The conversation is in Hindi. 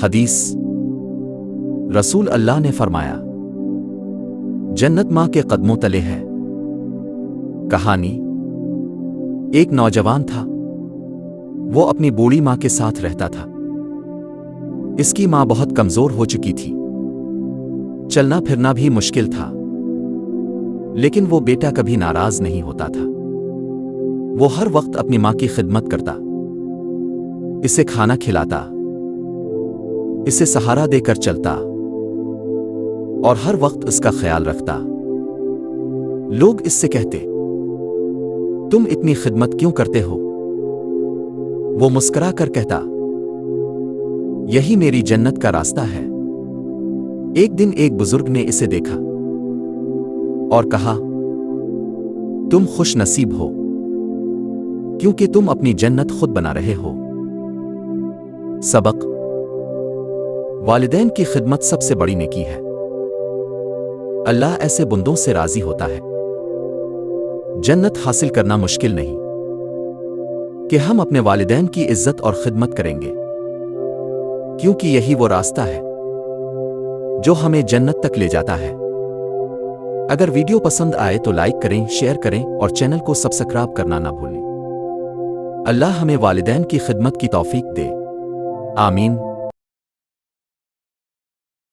हदीस। रसूल अल्लाह ने फरमाया, जन्नत माँ के कदमों तले है। कहानी। एक नौजवान था। वो अपनी बूढ़ी माँ के साथ रहता था। इसकी माँ बहुत कमजोर हो चुकी थी। चलना फिरना भी मुश्किल था। लेकिन वो बेटा कभी नाराज नहीं होता था। वो हर वक्त अपनी माँ की खिदमत करता, इसे खाना खिलाता, इसे सहारा देकर चलता और हर वक्त इसका ख्याल रखता। लोग इससे कहते, तुम इतनी खिदमत क्यों करते हो? वो मुस्कुरा कर कहता, यही मेरी जन्नत का रास्ता है। एक दिन एक बुजुर्ग ने इसे देखा और कहा, तुम खुश नसीब हो, क्योंकि तुम अपनी जन्नत खुद बना रहे हो। सबक। वालिदैन की खिदमत सबसे बड़ी नेकी है। अल्लाह ऐसे बंदों से राजी होता है। जन्नत हासिल करना मुश्किल नहीं कि हम अपने वालिदैन की इज्जत और खिदमत करेंगे, क्योंकि यही वो रास्ता है जो हमें जन्नत तक ले जाता है। अगर वीडियो पसंद आए तो लाइक करें, शेयर करें और चैनल को सब्सक्राइब करना ना भूलें। अल्लाह हमें वालिदैन की खिदमत की तौफीक दे। आमीन।